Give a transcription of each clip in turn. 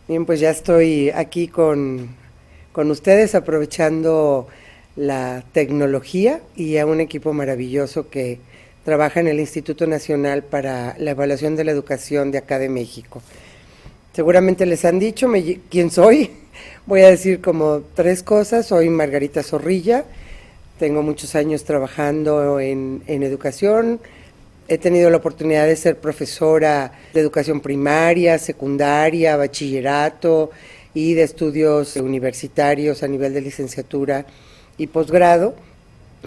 Bien, pues ya estoy aquí con ustedes aprovechando la tecnología y a un equipo maravilloso que trabaja en el Instituto Nacional para la Evaluación de la Educación de acá de México. Seguramente les han dicho quién soy. Voy a decir como tres cosas. Soy Margarita Zorrilla, tengo muchos años trabajando en educación. He tenido la oportunidad de ser profesora de educación primaria, secundaria, bachillerato y de estudios universitarios a nivel de licenciatura y posgrado.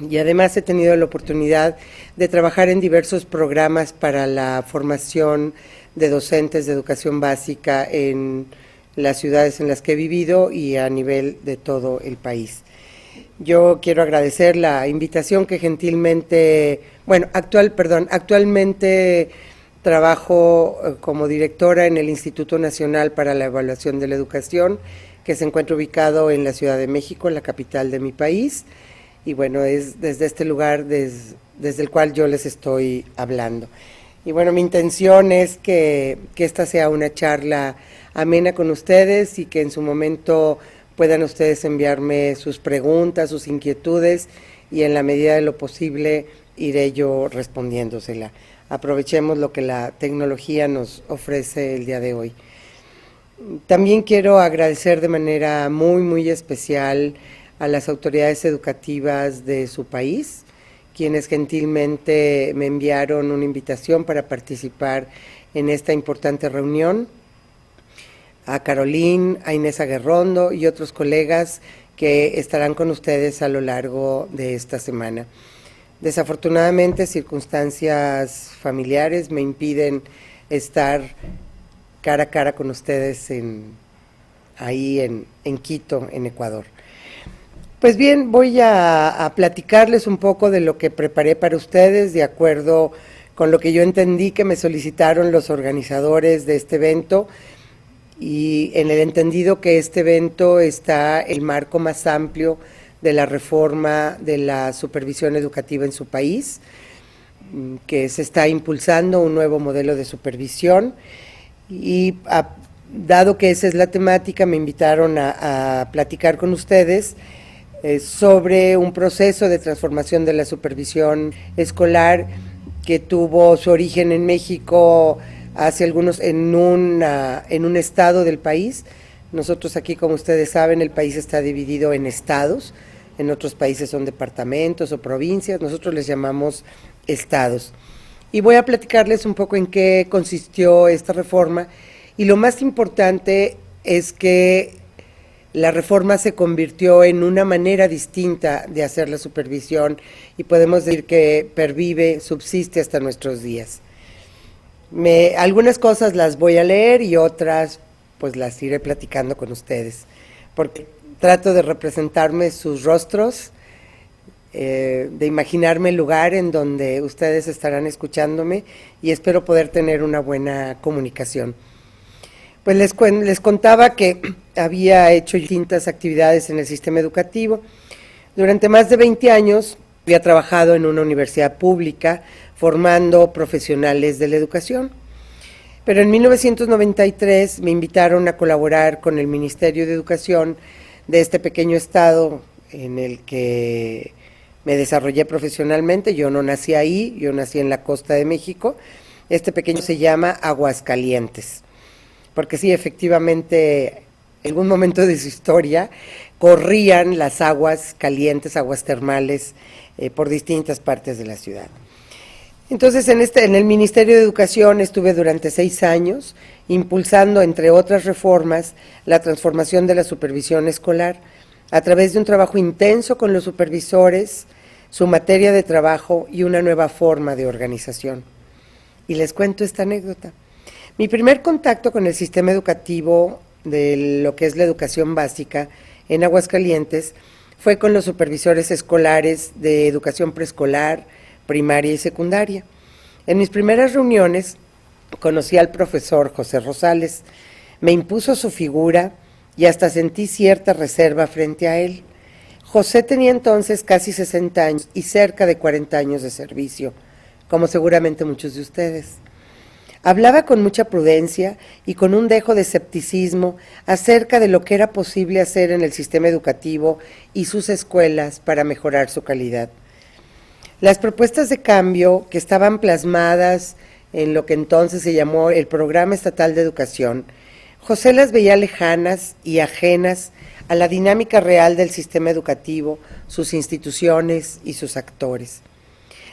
Y además he tenido la oportunidad de trabajar en diversos programas para la formación de docentes de educación básica en las ciudades en las que he vivido y a nivel de todo el país. Yo quiero agradecer la invitación que gentilmente, actualmente trabajo como directora en el Instituto Nacional para la Evaluación de la Educación, que se encuentra ubicado en la Ciudad de México, en la capital de mi país. Y bueno, es desde este lugar desde el cual yo les estoy hablando. Y bueno, mi intención es que esta sea una charla amena con ustedes y que en su momento puedan ustedes enviarme sus preguntas, sus inquietudes y en la medida de lo posible iré yo respondiéndosela. Aprovechemos lo que la tecnología nos ofrece el día de hoy. También quiero agradecer de manera muy especial a las autoridades educativas de su país, quienes gentilmente me enviaron una invitación para participar en esta importante reunión, a Carolín, a Inés Aguerrondo y otros colegas que estarán con ustedes a lo largo de esta semana. Desafortunadamente, circunstancias familiares me impiden estar cara a cara con ustedes ahí en Quito, en Ecuador. Pues bien, voy a platicarles un poco de lo que preparé para ustedes, de acuerdo con lo que yo entendí que me solicitaron los organizadores de este evento, y en el entendido que este evento está el marco más amplio de la reforma de la supervisión educativa en su país, que se está impulsando un nuevo modelo de supervisión y dado que esa es la temática, me invitaron a platicar con ustedes sobre un proceso de transformación de la supervisión escolar que tuvo su origen en México hace algunos, en un estado del país. Nosotros aquí, como ustedes saben, el país está dividido en estados, en otros países son departamentos o provincias, nosotros les llamamos estados. Y voy a platicarles un poco en qué consistió esta reforma, y lo más importante es que la reforma se convirtió en una manera distinta de hacer la supervisión y podemos decir que pervive, subsiste hasta nuestros días. Algunas cosas las voy a leer y otras pues las iré platicando con ustedes, porque trato de representarme sus rostros, de imaginarme el lugar en donde ustedes estarán escuchándome y espero poder tener una buena comunicación. Pues les contaba que había hecho distintas actividades en el sistema educativo. Durante más de 20 años había trabajado en una universidad pública formando profesionales de la educación. Pero en 1993 me invitaron a colaborar con el Ministerio de Educación de este pequeño estado en el que me desarrollé profesionalmente. Yo no nací ahí, yo nací en la costa de México. Este pequeño se llama Aguascalientes, porque sí, efectivamente, en algún momento de su historia corrían las aguas calientes, aguas termales, por distintas partes de la ciudad. Entonces, en el Ministerio de Educación estuve durante 6 años impulsando, entre otras reformas, la transformación de la supervisión escolar a través de un trabajo intenso con los supervisores, su materia de trabajo y una nueva forma de organización. Y les cuento esta anécdota. Mi primer contacto con el sistema educativo de lo que es la educación básica en Aguascalientes fue con los supervisores escolares de educación preescolar, primaria y secundaria. En mis primeras reuniones conocí al profesor José Rosales, me impuso su figura y hasta sentí cierta reserva frente a él. José tenía entonces casi 60 años y cerca de 40 años de servicio, como seguramente muchos de ustedes. Hablaba con mucha prudencia y con un dejo de escepticismo acerca de lo que era posible hacer en el sistema educativo y sus escuelas para mejorar su calidad. Las propuestas de cambio que estaban plasmadas en lo que entonces se llamó el Programa Estatal de Educación, José las veía lejanas y ajenas a la dinámica real del sistema educativo, sus instituciones y sus actores.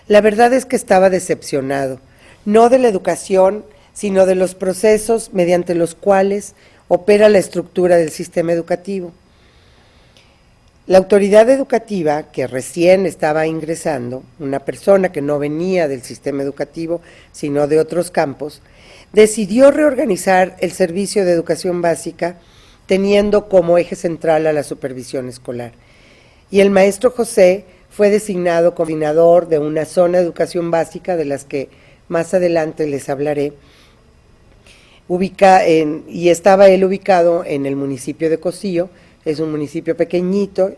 La verdad es que estaba decepcionado, no de la educación, sino de los procesos mediante los cuales opera la estructura del sistema educativo. La autoridad educativa, que recién estaba ingresando, una persona que no venía del sistema educativo, sino de otros campos, decidió reorganizar el servicio de educación básica teniendo como eje central a la supervisión escolar. Y el maestro José fue designado coordinador de una zona de educación básica, de las que más adelante les hablaré, y estaba él ubicado en el municipio de Cocío. Es un municipio pequeñito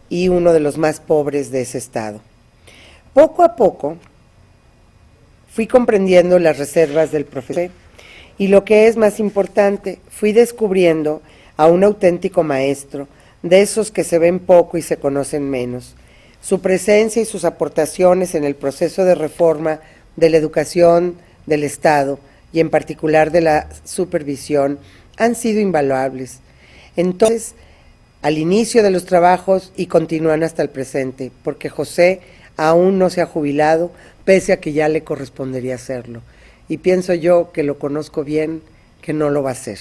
y uno de los más pobres de ese estado. Poco a poco fui comprendiendo las reservas del profesor y, lo que es más importante, fui descubriendo a un auténtico maestro, de esos que se ven poco y se conocen menos. Su presencia y sus aportaciones en el proceso de reforma de la educación del Estado y en particular de la supervisión han sido invaluables. Entonces, al inicio de los trabajos y continúan hasta el presente, porque José aún no se ha jubilado, pese a que ya le correspondería hacerlo. Y pienso yo, que lo conozco bien, que no lo va a hacer.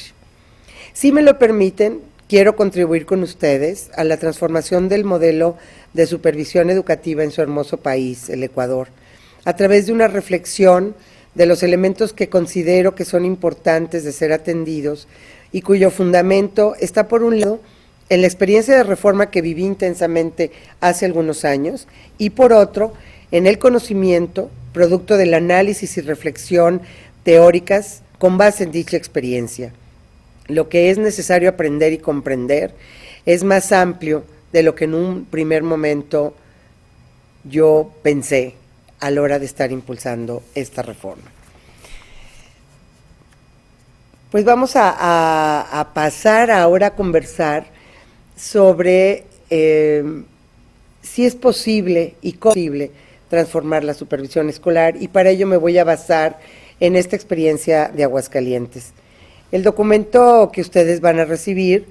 Si me lo permiten, quiero contribuir con ustedes a la transformación del modelo de supervisión educativa en su hermoso país, el Ecuador, a través de una reflexión de los elementos que considero que son importantes de ser atendidos y cuyo fundamento está, por un lado, en la experiencia de reforma que viví intensamente hace algunos años, y por otro, en el conocimiento, producto del análisis y reflexión teóricas con base en dicha experiencia. Lo que es necesario aprender y comprender es más amplio de lo que en un primer momento yo pensé a la hora de estar impulsando esta reforma. Pues vamos a pasar ahora a conversar sobre si es posible y cómo es posible transformar la supervisión escolar, y para ello me voy a basar en esta experiencia de Aguascalientes. El documento que ustedes van a recibir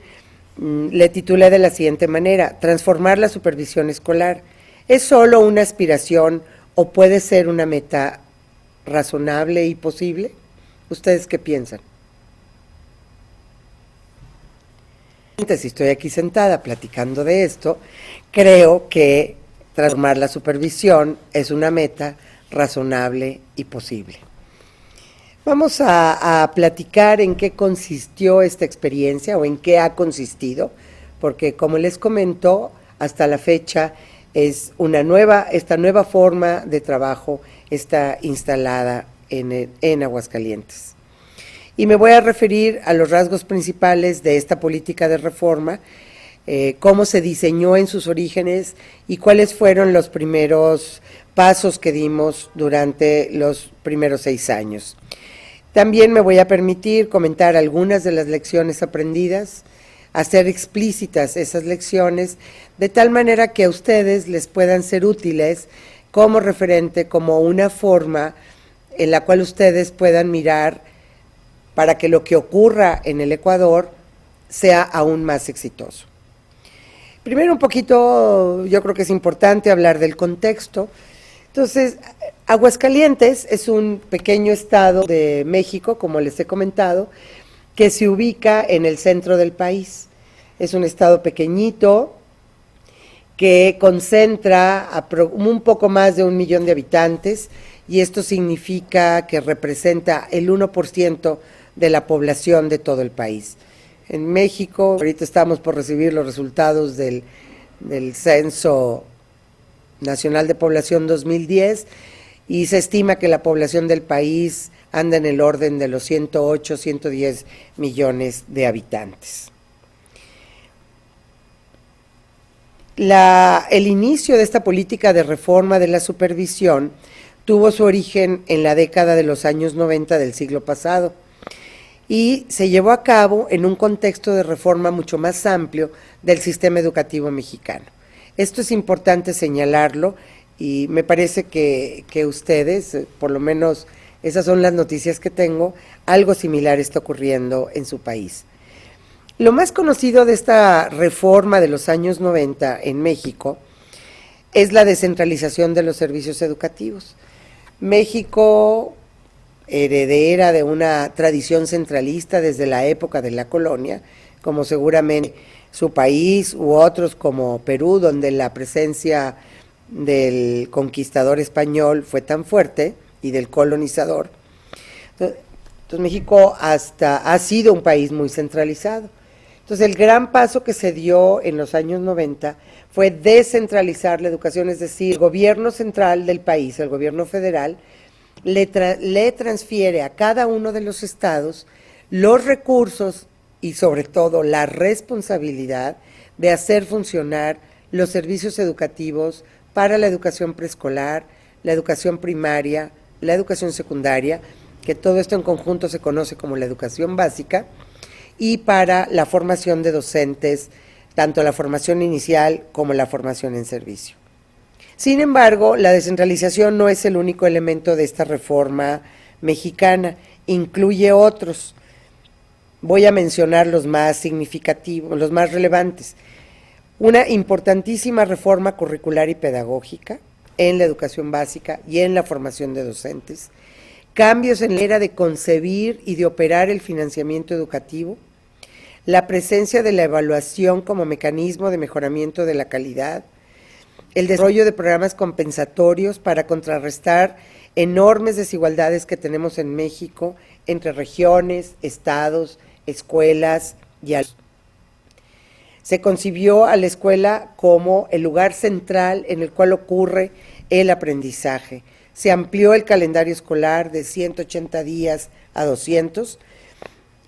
le titulé de la siguiente manera: transformar la supervisión escolar. ¿Es solo una aspiración o puede ser una meta razonable y posible? ¿Ustedes qué piensan? Si estoy aquí sentada platicando de esto, creo que transformar la supervisión es una meta razonable y posible. Vamos a platicar en qué consistió esta experiencia o en qué ha consistido, porque, como les comento, hasta la fecha es esta nueva forma de trabajo está instalada en Aguascalientes. Y me voy a referir a los rasgos principales de esta política de reforma, cómo se diseñó en sus orígenes y cuáles fueron los primeros pasos que dimos durante los primeros 6 años. También me voy a permitir comentar algunas de las lecciones aprendidas, hacer explícitas esas lecciones, de tal manera que a ustedes les puedan ser útiles como referente, como una forma en la cual ustedes puedan mirar para que lo que ocurra en el Ecuador sea aún más exitoso. Primero, un poquito, yo creo que es importante hablar del contexto. Entonces, Aguascalientes es un pequeño estado de México, como les he comentado, que se ubica en el centro del país. Es un estado pequeñito que concentra un poco más de 1 millón de habitantes, y esto significa que representa el 1% de la población de todo el país. En México, ahorita estamos por recibir los resultados del Censo Nacional de Población 2010, y se estima que la población del país anda en el orden de los 108, 110 millones de habitantes. El inicio de esta política de reforma de la supervisión tuvo su origen en la década de los años 90 del siglo pasado y se llevó a cabo en un contexto de reforma mucho más amplio del sistema educativo mexicano. Esto es importante señalarlo y me parece que ustedes, por lo menos esas son las noticias que tengo, algo similar está ocurriendo en su país. Lo más conocido de esta reforma de los años 90 en México es la descentralización de los servicios educativos. México, heredera de una tradición centralista desde la época de la colonia, como seguramente su país u otros como Perú, donde la presencia del conquistador español fue tan fuerte y del colonizador. Entonces México ha sido un país muy centralizado. Entonces el gran paso que se dio en los años 90 fue descentralizar la educación, es decir, el gobierno central del país, el gobierno federal, le transfiere a cada uno de los estados los recursos y sobre todo la responsabilidad de hacer funcionar los servicios educativos para la educación preescolar, la educación primaria, la educación secundaria, que todo esto en conjunto se conoce como la educación básica, y para la formación de docentes, tanto la formación inicial como la formación en servicio. Sin embargo, la descentralización no es el único elemento de esta reforma mexicana, incluye otros. Voy a mencionar los más significativos, los más relevantes. Una importantísima reforma curricular y pedagógica en la educación básica y en la formación de docentes, cambios en la manera de concebir y de operar el financiamiento educativo, la presencia de la evaluación como mecanismo de mejoramiento de la calidad, el desarrollo de programas compensatorios para contrarrestar enormes desigualdades que tenemos en México entre regiones, estados, escuelas y se concibió a la escuela como el lugar central en el cual ocurre el aprendizaje. Se amplió el calendario escolar de 180 días a 200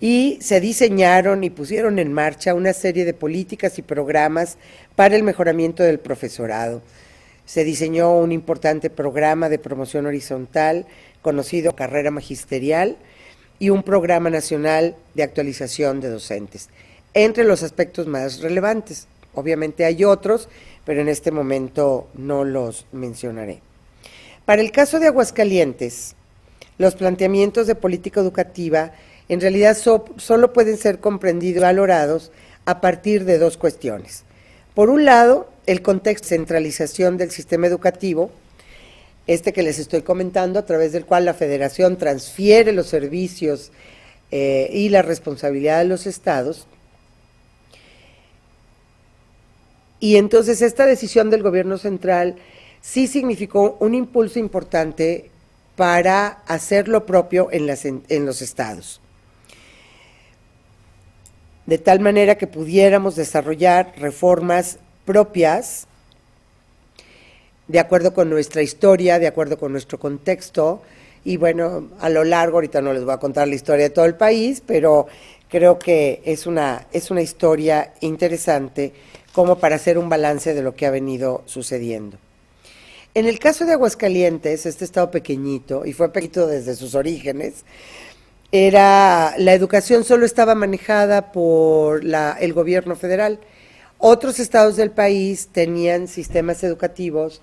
y se diseñaron y pusieron en marcha una serie de políticas y programas para el mejoramiento del profesorado. Se diseñó un importante programa de promoción horizontal conocido como Carrera Magisterial y un programa nacional de actualización de docentes, entre los aspectos más relevantes. Obviamente hay otros, pero en este momento no los mencionaré. Para el caso de Aguascalientes, los planteamientos de política educativa en realidad solo pueden ser comprendidos y valorados a partir de dos cuestiones. Por un lado, el contexto de centralización del sistema educativo, que les estoy comentando, a través del cual la Federación transfiere los servicios y la responsabilidad de los estados. Y entonces esta decisión del gobierno central sí significó un impulso importante para hacer lo propio en los estados, de tal manera que pudiéramos desarrollar reformas propias de acuerdo con nuestra historia, de acuerdo con nuestro contexto, y bueno, a lo largo, ahorita no les voy a contar la historia de todo el país, pero creo que es una historia interesante como para hacer un balance de lo que ha venido sucediendo. En el caso de Aguascalientes, este estado pequeñito, y fue pequeñito desde sus orígenes, la educación solo estaba manejada por el gobierno federal. Otros estados del país tenían sistemas educativos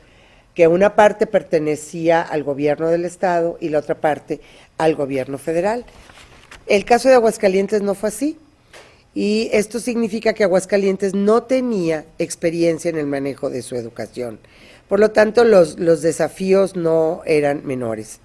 que una parte pertenecía al gobierno del estado y la otra parte al gobierno federal. El caso de Aguascalientes no fue así, y esto significa que Aguascalientes no tenía experiencia en el manejo de su educación. Por lo tanto, los desafíos no eran menores.